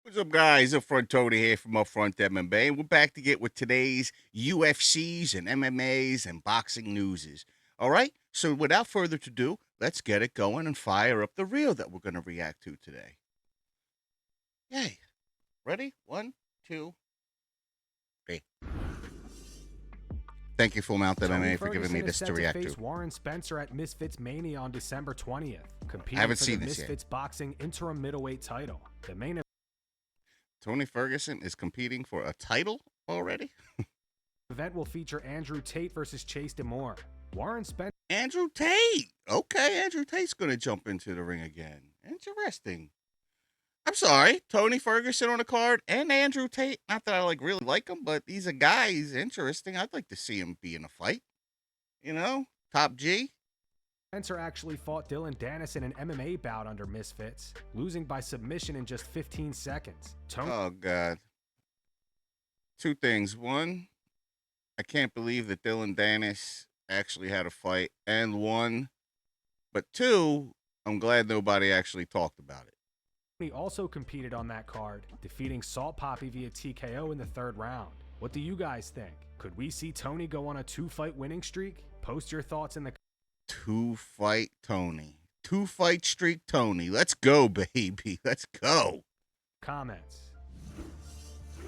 What's up, guys? UPFRONT Tony here from UPFRONT MMA. We're back to get with today's UFCs and MMAs and boxing newses. All right, so without further ado, let's get it going and fire up the reel that we're going to react to today. Yay. Ready? 1, 2, 3. Thank you, Full Mount MMA, for giving me this to react to. Warren Spencer at Misfits Mania on December 20th, competing I haven't for seen the this Misfits yet. Boxing interim middleweight title. The main Tony Ferguson is competing for a title already? event will feature Andrew Tate versus Chase Demore. Warren Spencer. Andrew Tate. Okay, Andrew Tate's going to jump into the ring again. Interesting. I'm sorry, Tony Ferguson on the card and Andrew Tate. Not that I really like him, but he's a guy. He's interesting. I'd like to see him be in a fight. You know, top G. Spencer actually fought Dylan Dennis in an MMA bout under Misfits, losing by submission in just 15 seconds. Oh, God. Two things. One, I can't believe that Dylan Dennis actually had a fight and won. But two, I'm glad nobody actually talked about it. He also competed on that card, defeating Salt Poppy via TKO in the third round. What do you guys think? Could we see Tony go on a 2-fight winning streak? Post your thoughts in the 2-fight Tony. 2-fight streak Tony. Let's go, baby. Let's go. comments.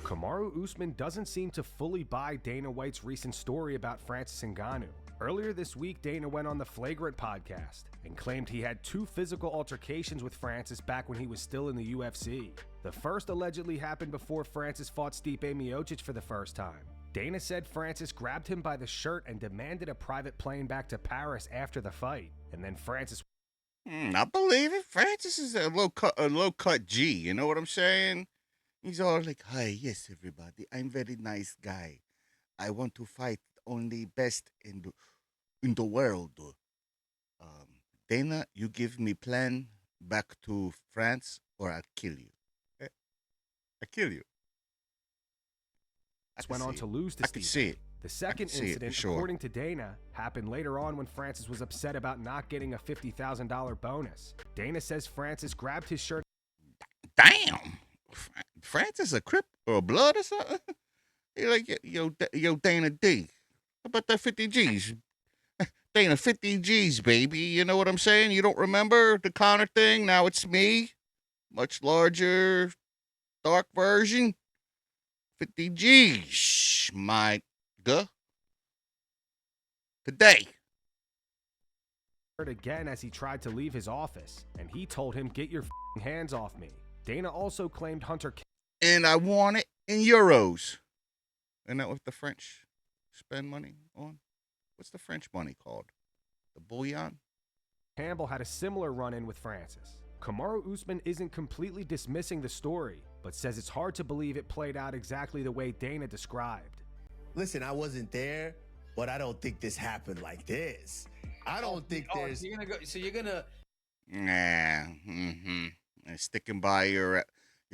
Kamaru Usman doesn't seem to fully buy Dana White's recent story about Francis Ngannou. Earlier this week, Dana went on the Flagrant podcast and claimed he had 2 physical altercations with Francis back when he was still in the UFC. The first allegedly happened before Francis fought Stipe Miocic for the first time. Dana said Francis grabbed him by the shirt and demanded a private plane back to Paris after the fight, and then Francis... I believe it. Francis is a low cut G. You know what I'm saying? He's all like, "Hi, yes, everybody. I'm very nice guy. I want to fight only best in the world. Dana, you give me plan back to France, or I'll kill you. I kill you." went on to lose to I can Stipe. see it. The second incident, according to Dana, happened later on when Francis was upset about not getting a $50,000 bonus. Dana says Francis grabbed his shirt. Damn, Francis a Crip or a Blood or something? You're like, yo, Dana D. How about that 50 G's? Dana, 50 G's, baby. You know what I'm saying? You don't remember the Connor thing? Now it's me. Much larger, dark version. 50 G's, my guh. Today. Again as he tried to leave his office, and he told him, "Get your hands off me." Dana also claimed Hunter... And I want it in euros. Isn't that what the French spend money on? What's the French money called? The bouillon? Campbell had a similar run-in with Francis. Kamaru Usman isn't completely dismissing the story, but says it's hard to believe it played out exactly the way Dana described. Listen, I wasn't there, but I don't think this happened like this. I don't think there's... You're gonna go, so you're gonna... Nah, And sticking by your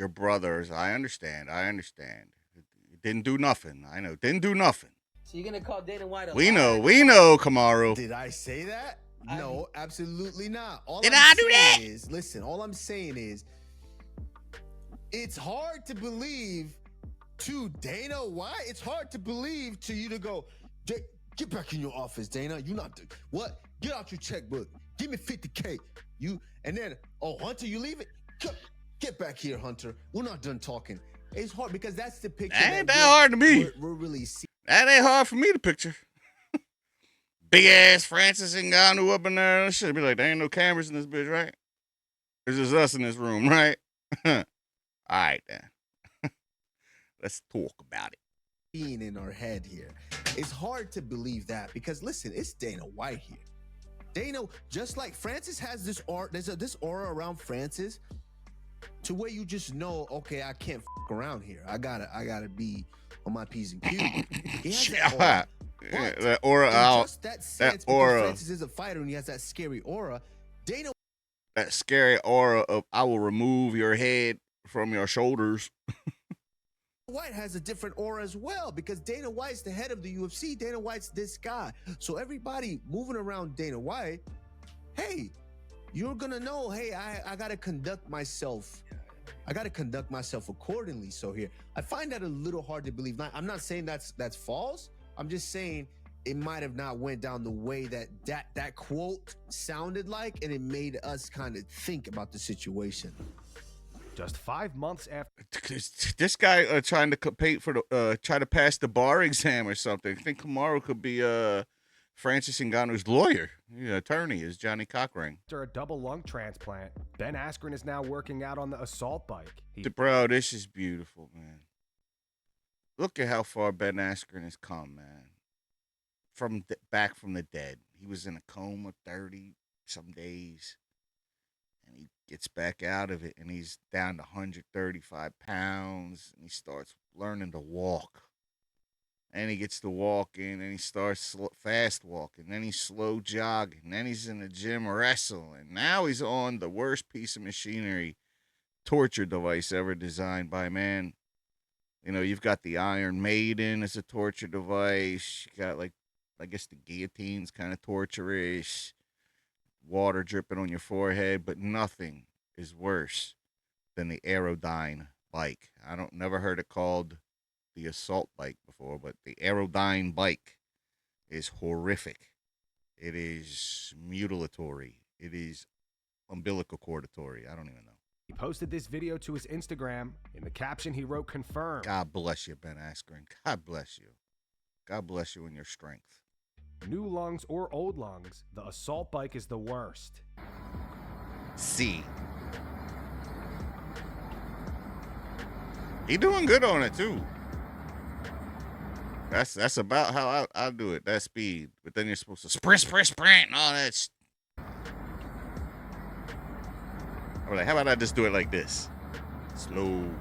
brothers. I understand. It didn't do nothing. I know. Didn't do nothing. So you're gonna call Dana White a We liar? know, Kamaru. Did I say that? No, absolutely not. Did I do that? Listen, all I'm saying is, it's hard to believe to Dana White. It's hard to believe to you to go, get back in your office, Dana. You not what? Get out your checkbook. Give me 50K. And then, oh, Hunter, you leave it? Get back here, Hunter. We're not done talking. It's hard because that's the picture. That ain't that hard to me. We're really seeing. That ain't hard for me to picture. Big ass Francis Ngannou up in there. That shit be like, there ain't no cameras in this bitch, right? It's just us in this room, right? All right, then. Let's talk about it. Being in our head here. It's hard to believe that because, listen, it's Dana White here. Dana, just like Francis has this aura, there's this aura around Francis to where you just know, okay, I can't around here. I gotta be on my P's and Q's. He has that aura. Yeah, that aura out. Just that sense, that aura. Francis is a fighter and he has that scary aura. Dana, that scary aura of, I will remove your head from your shoulders. White has a different aura as well because Dana White's the head of the UFC. Dana White's this guy. So everybody moving around Dana White, hey, you're gonna know, hey, I gotta conduct myself I got to conduct myself accordingly. So here, I find that a little hard to believe. I'm not saying that's false. I'm just saying it might have not went down the way that quote sounded like, and it made us kind of think about the situation. Just 5 months after This guy trying to compete for the try to pass the bar exam or something. I think Kamaru could be Francis Ngannou's lawyer, attorney, is Johnny Cochran. a double lung transplant, Ben Askren is now working out on the assault bike. Bro, this is beautiful, man. Look at how far Ben Askren has come, man. Back from the dead. He was in a coma 30 some days. And he gets back out of it, and he's down to 135 pounds, and he starts learning to walk. And he gets to walking, and he starts fast walking, then he's slow jogging, then he's in the gym wrestling. Now he's on the worst piece of machinery, torture device ever designed by man. You've got the Iron Maiden as a torture device. You got, I guess the guillotine's kind of torturous. Water dripping on your forehead, but nothing is worse than the Aerodyne bike. Never heard it called the assault bike before, but the Aerodyne bike is horrific. It is mutilatory. It is umbilical cordatory. I don't even know. He posted this video to his Instagram. In the caption, he wrote, "Confirm." God bless you, Ben Askren. God bless you. God bless you in your strength. New lungs or old lungs, the assault bike is the worst. C. He doing good on it too. That's about how I do it. That speed, but then you're supposed to sprint, and all that. I'm like, how about I just do it like this? Slow,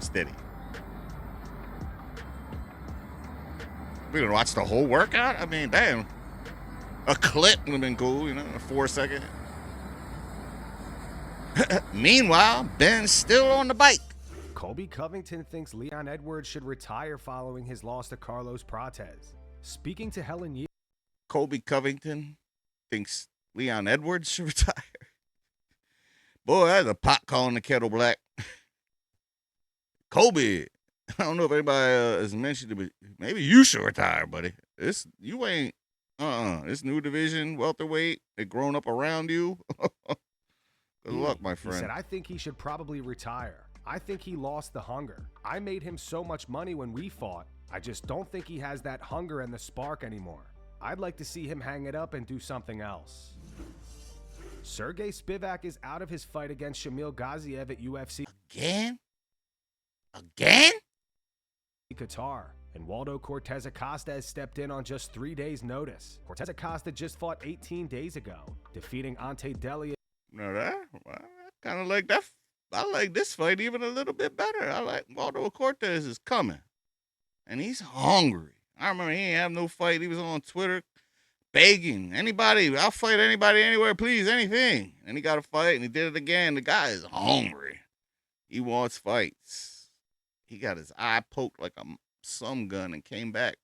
steady. We're gonna watch the whole workout? I mean, damn. A clip would have been cool, a 4-second. Meanwhile, Ben's still on the bike. Colby Covington thinks Leon Edwards should retire following his loss to Carlos Prates. Speaking to Helen Yee, Colby Covington thinks Leon Edwards should retire. Boy, that's a pot calling the kettle black. Colby, I don't know if anybody has mentioned it, but maybe you should retire, buddy. This new division, welterweight, they grown up around you. Good luck, my friend. He said, "I think he should probably retire. I think he lost the hunger. I made him so much money when we fought. I just don't think he has that hunger and the spark anymore. I'd like to see him hang it up and do something else." Sergey Spivak is out of his fight against Shamil Gaziev at UFC Again? Qatar, and Waldo Cortez Acosta has stepped in on just 3 days' notice. Cortez Acosta just fought 18 days ago, defeating Ante Delia. I kind of like that. I like this fight even a little bit better. I like Waldo Cortez is coming, and he's hungry. I remember he didn't have no fight. He was on Twitter begging anybody, I'll fight anybody, anywhere, please, anything. And he got a fight, and he did it again. The guy is hungry. He wants fights. He got his eye poked like a some gun and came back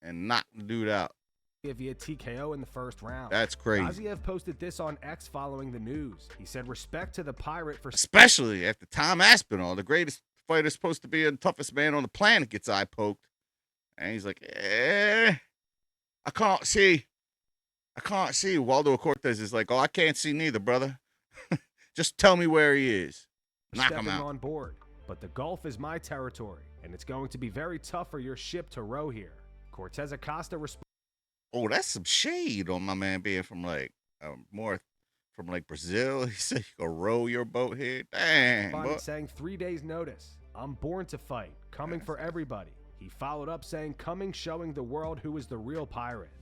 and knocked the dude out. Via TKO in the first round. That's crazy. Gaziev posted this on X following the news. He said, "Respect to the Pirate for..." Especially after Tom Aspinall, the greatest fighter supposed to be the toughest man on the planet, gets eye poked. And he's like, I can't see. Waldo Cortez is like, "Oh, I can't see neither, brother. Just tell me where he is. Knock him out." On board. But the Gulf is my territory, and it's going to be very tough for your ship to row here. Cortez Acosta Oh, that's some shade on my man being from more from Brazil. He said you can row your boat here. Dang, saying 3 days notice. "I'm born to fight, coming for everybody." He followed up saying, "Coming, showing the world who is the real pirate."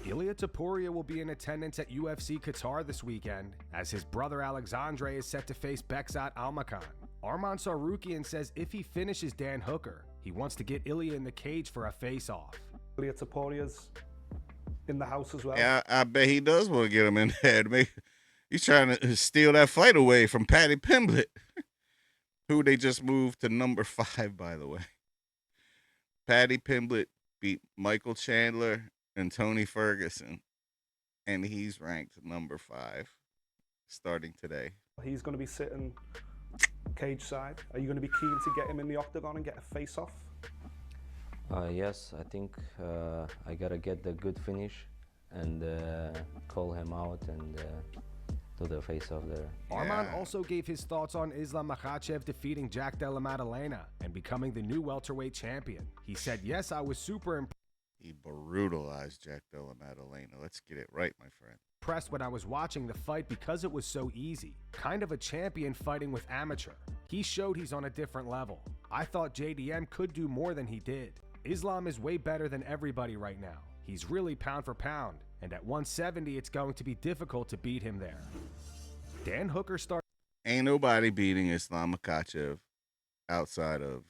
Ilia Topuria will be in attendance at UFC Qatar this weekend, as his brother Alexandre is set to face Beksat Almakhan. Arman Tsarukyan says if he finishes Dan Hooker, he wants to get Ilia in the cage for a face-off. Ilia Topuria's in the house as well. Yeah, I bet he does want to get him in there. He's trying to steal that fight away from Paddy Pimblett, who they just moved to number 5, by the way. Paddy Pimblett beat Michael Chandler and Tony Ferguson, and he's ranked number 5 starting today. He's going to be sitting cage side. Are you going to be keen to get him in the octagon and get a face-off? Yes, I think I gotta get the good finish and call him out and do the face-off there. Arman also gave his thoughts on Islam Makhachev defeating Jack Della Maddalena and becoming the new welterweight champion. He said, yes, I was super He brutalized Jack Della Maddalena. Let's get it right, my friend. impressed when I was watching the fight because it was so easy. Kind of a champion fighting with amateur. He showed he's on a different level. I thought JDM could do more than he did. Islam is way better than everybody right now. He's really pound for pound, and at 170 it's going to be difficult to beat him there. Dan Hooker starts Ain't nobody beating Islam Makhachev outside of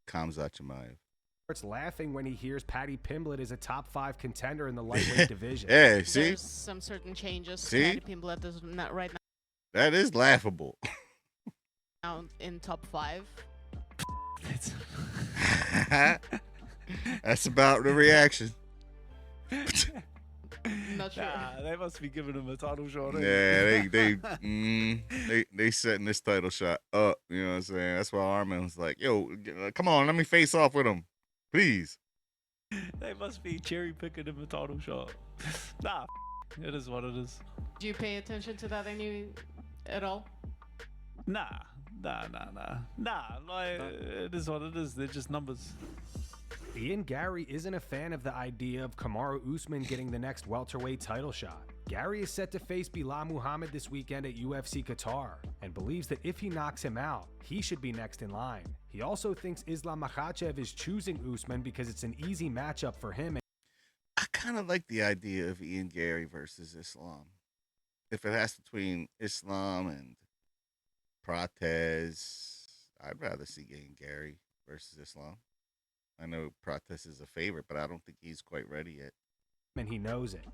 Khamzat Chimaev. laughing when he hears Paddy Pimblett is a top 5 contender in the lightweight division. Yeah, see? There's some certain changes. See? Paddy Pimblett is not right That is laughable. now in top 5. That's about the reaction. Not sure. They must be giving him a title shot. Yeah, they setting this title shot up. You know what I'm saying? That's why Arman was like, "Yo, come on, let me face off with him, please." They must be cherry picking him a title shot. Nah, it is what it is. Do you pay attention to that at all? Nah. Like, it is what it is. They're just numbers. Ian Gary isn't a fan of the idea of Kamaru Usman getting the next welterweight title shot. Gary is set to face Bilal Muhammad this weekend at UFC Qatar and believes that if he knocks him out, he should be next in line. He also thinks Islam Makhachev is choosing Usman because it's an easy matchup for him. I kind of like the idea of Ian Gary versus Islam. If it has between Islam and Prates, I'd rather see Ian Gary versus Islam. I know Prates is a favorite, but I don't think he's quite ready yet. And he knows it.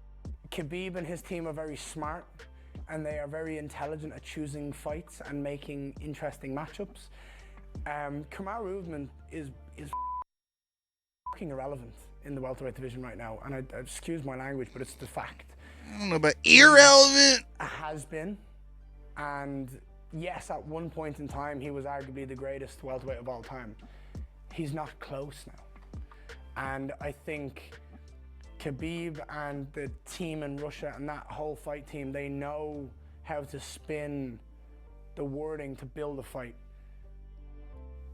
Khabib and his team are very smart, and they are very intelligent at choosing fights and making interesting matchups. Kamaru Usman is fucking irrelevant in the welterweight division right now, and I excuse my language, but it's the fact. I don't know about irrelevant. Has been, and yes, at one point in time, he was arguably the greatest welterweight of all time. He's not close now. And I think Khabib and the team in Russia and that whole fight team, they know how to spin the wording to build a fight.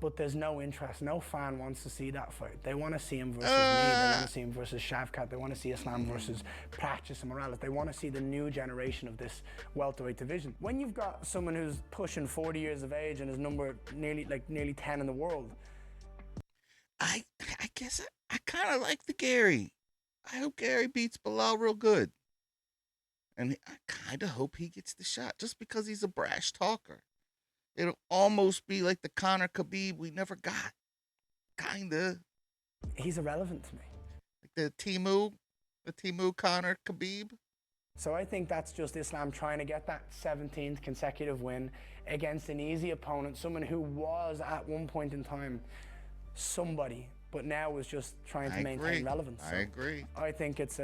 But there's no interest. No fan wants to see that fight. They want to see him versus me. They want to see him versus Shavkat. They want to see Islam versus Prates and Morales. They want to see the new generation of this welterweight division. When you've got someone who's pushing 40 years of age and is nearly 10 in the world, I guess I kind of like the Gary. I hope Gary beats Bilal real good. And I kind of hope he gets the shot just because he's a brash talker. It'll almost be like the Conor Khabib we never got. Kinda. he's irrelevant to me. Like the Timu Conor Khabib. So I think that's just Islam trying to get that 17th consecutive win against an easy opponent, someone who was at one point in time somebody, but now was just trying to maintain relevance. I agree. I think it's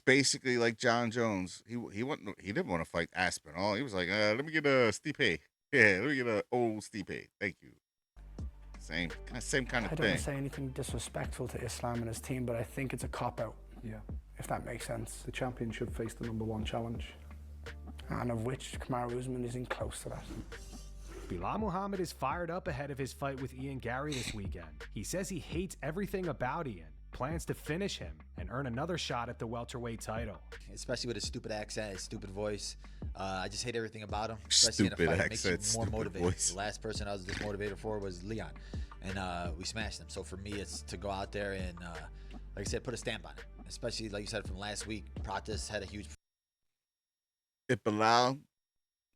basically like John Jones. He didn't want to fight Aspinall. He was like, let me get a Stipe. Yeah, let me get a old Stipe. Thank you. Same kind of I thing. don't want to say anything disrespectful to Islam and his team, but I think it's a cop-out. Yeah. If that makes sense. The champion should face the #1 challenge. And of which Kamaru Usman isn't close to that. Bilal Muhammad is fired up ahead of his fight with Ian Gary this weekend. He says he hates everything about Ian, plans to finish him, and earn another shot at the welterweight title. Especially with his stupid accent, his stupid voice. I just hate everything about him. Especially Stupid in a fight, accent, it makes you more stupid motivated. voice. The last person I was this motivated for was Leon, and we smashed him. So for me, it's to go out there and, like I said, put a stamp on it. Especially, like you said, from last week, Prates had a huge... If Bilal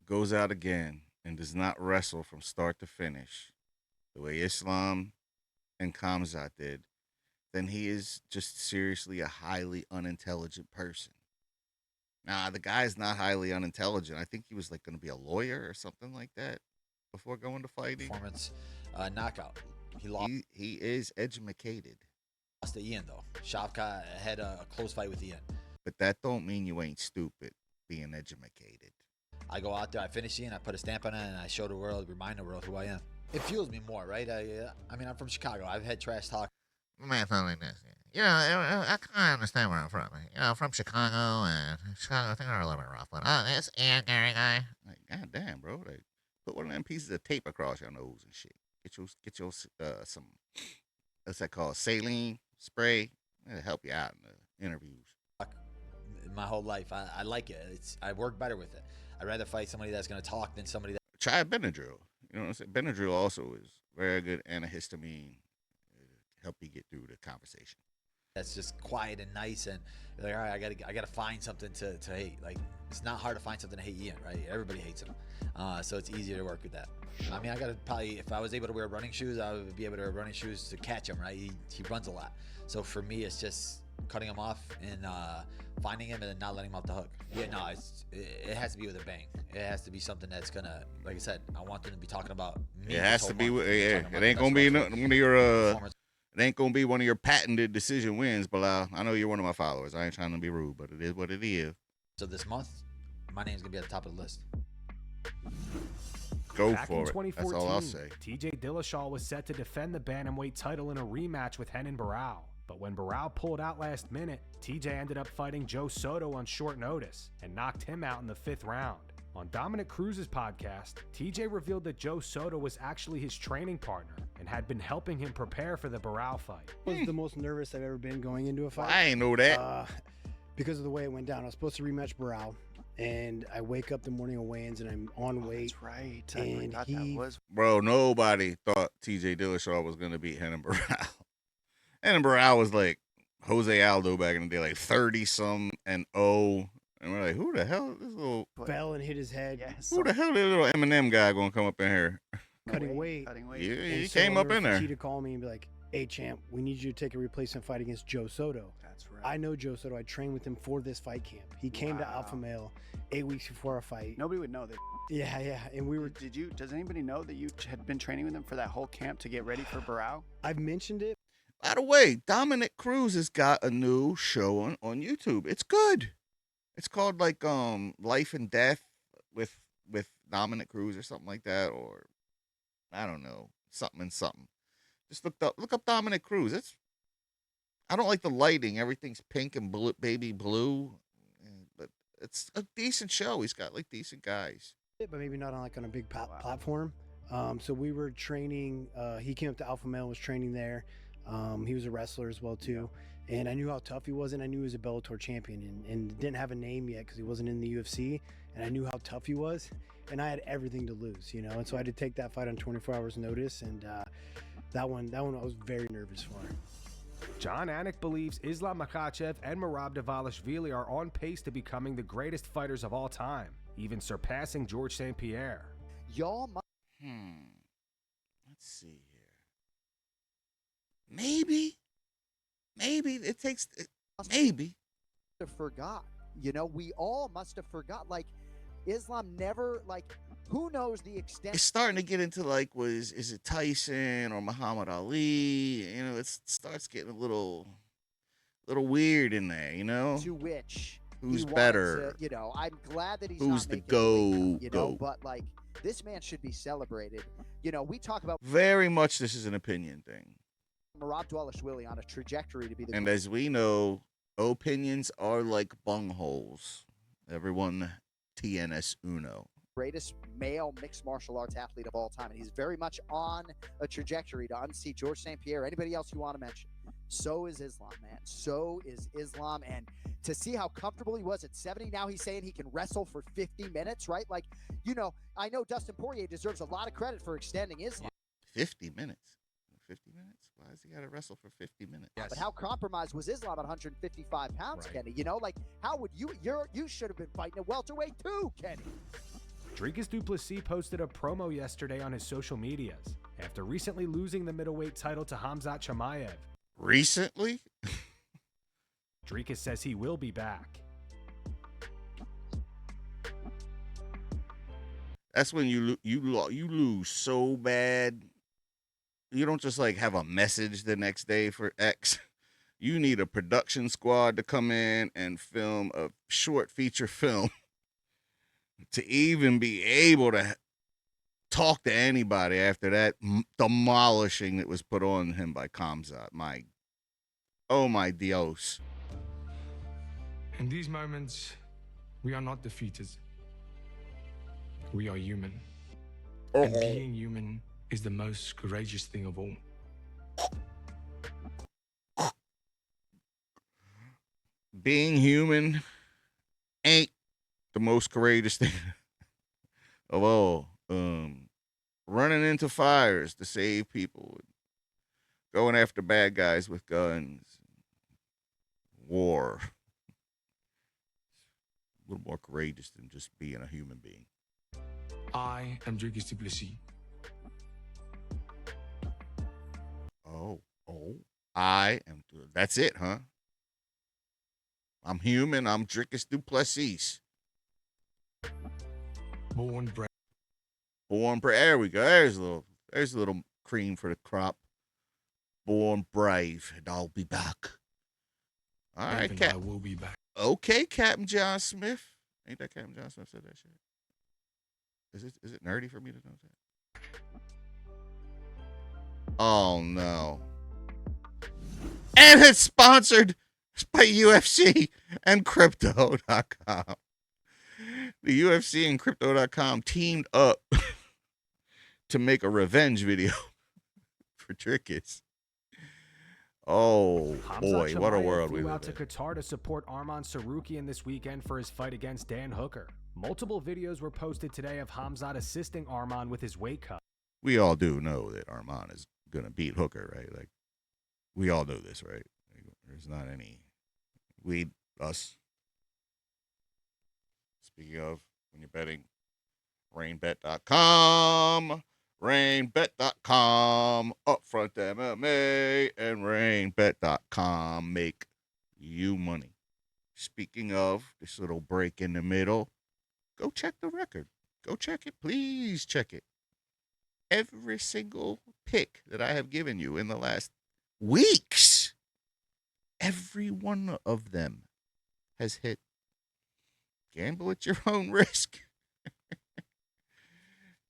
goes out again and does not wrestle from start to finish the way Islam and Khamzat did, then he is just seriously a highly unintelligent person. Nah, the guy's not highly unintelligent. I think he was like going to be a lawyer or something like that before going to fighting. Performance knockout. He lost. He is educated. Lost to Ian, though. Shavkat had a close fight with Ian. But that don't mean you ain't stupid being educated. I go out there, I finish it, and I put a stamp on it, and I show the world, remind the world who I am. It fuels me more, right? I mean, I'm from Chicago. I've had trash talk. Man, something like this. You know, I kind of understand where I'm from. You know, I'm from Chicago, and Chicago, I think are a little bit rough. But this Ian Gary guy, like, goddamn, bro, like, put one of them pieces of tape across your nose and shit. Get your some, what's that called, saline spray. It'll help you out in the interviews. My whole life, I like it. I work better with it. I'd rather fight somebody that's gonna talk than somebody that. Try Benadryl. You know what I'm saying? Benadryl also is very good antihistamine. Help you get through the conversation. That's just quiet and nice, and you're like, all right, I gotta find something to hate. Like, it's not hard to find something to hate Ian, right? Everybody hates him, so it's easier to work with that. I mean, I gotta probably, if I was able to wear running shoes, I would be able to wear running shoes to catch him, right? He runs a lot, so for me, it's just cutting him off and finding him and then not letting him off the hook. Yeah, no, it has to be with a bang. It has to be something that's gonna, like I said, I want them to be talking about me. It has to be. It ain't gonna be one of your. It ain't gonna be one of your patented decision wins, but I know you're one of my followers. I ain't trying to be rude, but it is what it is. So this month, my name's gonna be at the top of the list. Go Back for in it. 2014, That's all I'll say. TJ Dillashaw was set to defend the bantamweight title in a rematch with Renan Barão. But when Barão pulled out last minute, TJ ended up fighting Joe Soto on short notice and knocked him out in the 5th round. On Dominic Cruz's podcast, TJ revealed that Joe Soto was actually his training partner and had been helping him prepare for the Barão fight. Was the most nervous I've ever been going into a fight. I ain't know that. Because of the way it went down. I was supposed to rematch Barão, and I wake up the morning of weigh-ins and I'm on weight. That's right. And I forgot that was. Bro, nobody thought TJ Dillashaw was gonna beat Renan Barão. Renan Barão was like Jose Aldo back in the day, like 30-some and 0. And we're like, who the hell is this little... Fell and hit his head. Yes. Who the hell is this little Eminem guy gonna come up in here? Cutting weight. Yeah, And he so came I up in remember there. He to call me and be like, hey, champ, we need you to take a replacement fight against Joe Soto. That's right. I know Joe Soto. I trained with him for this fight camp. He came to Alpha Male 8 weeks before our fight. Nobody would know that. Yeah. And we were... Does anybody know that you had been training with him for that whole camp to get ready for Barão? I've mentioned it. By the way, Dominic Cruz has got a new show on YouTube. It's good. It's called like Life and Death with Dominic Cruz or something like that, or I don't know, something. Just look up Dominic Cruz. I don't like the lighting. Everything's pink and blue, baby blue, but it's a decent show. He's got like decent guys. But maybe not on like on a big platform. So we were training. He came up to Alpha Male, was training there. He was a wrestler as well too. And I knew how tough he was, and I knew he was a Bellator champion, and didn't have a name yet because he wasn't in the UFC. And I knew how tough he was, and I had everything to lose, you know. And so I had to take that fight on 24 hours notice, and that one I was very nervous for. John Anik believes Islam Makhachev and Merab Dvalishvili are on pace to becoming the greatest fighters of all time, even surpassing George St. Pierre. Y'all. Let's see here. Maybe it takes. Maybe. Forgot. You know, we all must have forgot. Like, Islam never, like, who knows the extent. It's starting to get into like, is it Tyson or Muhammad Ali? You know, it starts getting a little weird in there. You know, to which who's he wanted better? To, you know, I'm glad that he's who's not the making go? You know, but like, this man should be celebrated. You know, we talk about very much. This is an opinion thing. Merab Dvalishvili on a trajectory to be the. And as we know, opinions are like bungholes. Everyone, TNS uno. Greatest male mixed martial arts athlete of all time, and he's very much on a trajectory to unseat George St. Pierre. Anybody else you want to mention? So is Islam, man. So is Islam, and to see how comfortable he was at 70, now he's saying he can wrestle for 50 minutes, right? Like, you know, I know Dustin Poirier deserves a lot of credit for extending Islam. 50 minutes. 50 minutes? Why does he got to wrestle for 50 minutes? Yes. But how compromised was Islam at 155 pounds, right. Kenny? You know, like, how would you should have been fighting at welterweight too, Kenny. Dricus du Plessis posted a promo yesterday on his social medias after recently losing the middleweight title to Khamzat Chimaev. Recently? Dricus says he will be back. That's when you lose so bad. You don't just like have a message the next day for X. You need a production squad to come in and film a short feature film to even be able to talk to anybody after that demolishing that was put on him by Khamzat. Oh my Dios. In these moments, we are not defeated. We are human. And being human is the most courageous thing of all. Being human ain't the most courageous thing of all. Running into fires to save people, going after bad guys with guns, war. A little more courageous than just being a human being. I am Dricus du Plessis. I am. That's it, huh? I'm human. I'm Dricus du Plessis. Born brave. There we go. There's a little cream for the crop. Born brave, and I'll be back. All right, Cap. I will be back. Okay, Captain John Smith. Ain't that Captain John Smith said that shit? Is it nerdy for me to know that? Oh no. And it's sponsored by UFC and Crypto.com. The UFC and Crypto.com teamed up to make a revenge video for Dricus. Oh boy, what a world we flew live out to in. Qatar to support Arman Tsarukyan this weekend for his fight against Dan Hooker. Multiple videos were posted today of Khamzat assisting Arman with his weight cut. We all do know that Arman is gonna beat Hooker, right? Like, we all know this, right? There's not any us. Speaking of, when you're betting, rainbet.com, Upfront MMA, and rainbet.com make you money. Speaking of this little break in the middle, go check the record. Go check it. Please check it. Every single pick that I have given you in the last weeks, every one of them has hit. Gamble at your own risk.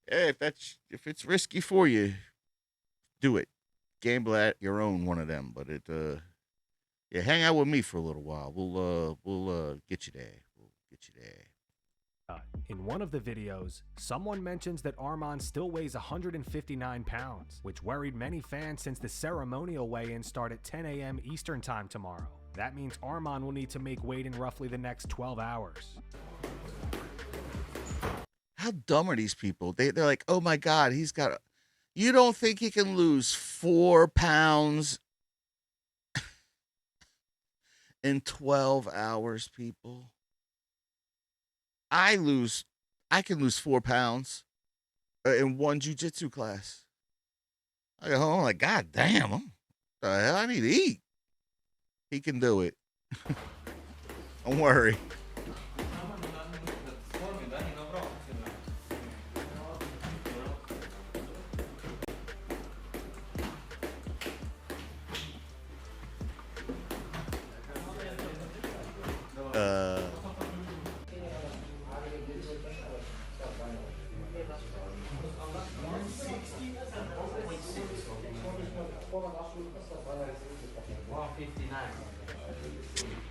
Hey, if it's risky for you, do it. Gamble at your own one of them. But hang out with me for a little while. We'll get you there. We'll get you there. In one of the videos, someone mentions that Arman still weighs 159 pounds, which worried many fans since the ceremonial weigh-in start at 10 a.m. Eastern Time tomorrow. That means Arman will need to make weight in roughly the next 12 hours. How dumb are these people? They're like, oh my God, you don't think he can lose 4 pounds in 12 hours, people? I can lose 4 pounds in one jiu-jitsu class. I go home like, God damn, what the hell, I need to eat. He can do it. Don't worry.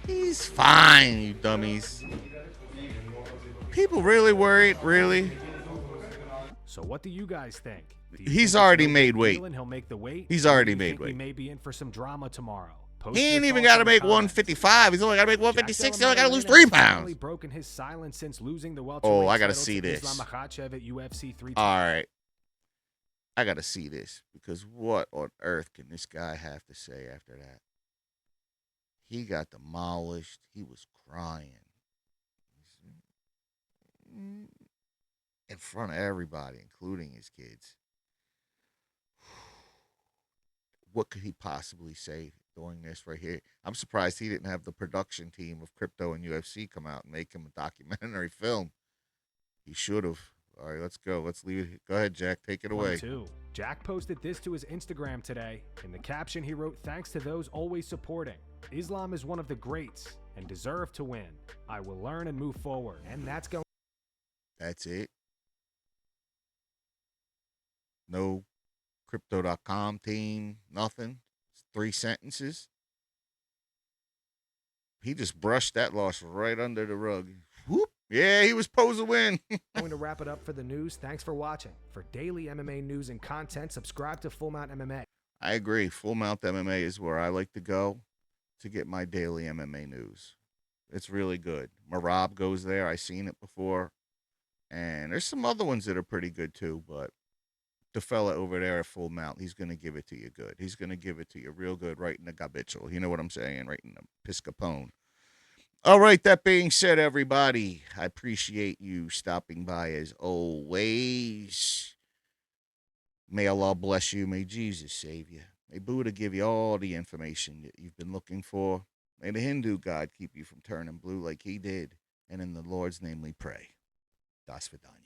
He's fine, you dummies. People really worried, really? So what do you guys think? He's already made weight. He'll make the weight. He's already made weight. He may be in for some drama tomorrow. He ain't even got to make 155. He's only got to make 156. He only got to lose 3 pounds. Broken his silence since losing the Oh, I got to see this. Islam Makhachev at UFC 3. All right. I got to see this because what on earth can this guy have to say after that? He got demolished. He was crying in front of everybody, including his kids. What could he possibly say during this right here? I'm surprised he didn't have the production team of Crypto and UFC come out and make him a documentary film. He should have. All right, let's go. Let's leave it. Go ahead, Jack. Take it away. Jack posted this to his Instagram today. In the caption, he wrote, "Thanks to those always supporting. Islam is one of the greats and deserve to win. I will learn and move forward." And that's going That's it. No Crypto.com team, nothing. 3 sentences. He just brushed that loss right under the rug. Whoop. Yeah, he was supposed to win. Going to wrap it up for the news. Thanks for watching. For daily MMA news and content, subscribe to Full Mount MMA. I agree. Full Mount MMA is where I like to go to get my daily MMA news. It's really good. Marab goes there. I've seen it before. And there's some other ones that are pretty good too, but the fella over there at Full Mount, he's going to give it to you good. He's going to give it to you real good right in the gabichel. You know what I'm saying? Right in the piscapone. All right, that being said, everybody, I appreciate you stopping by as always. May Allah bless you. May Jesus save you. May Buddha give you all the information that you've been looking for. May the Hindu God keep you from turning blue like he did. And in the Lord's name we pray. Das Vidanya.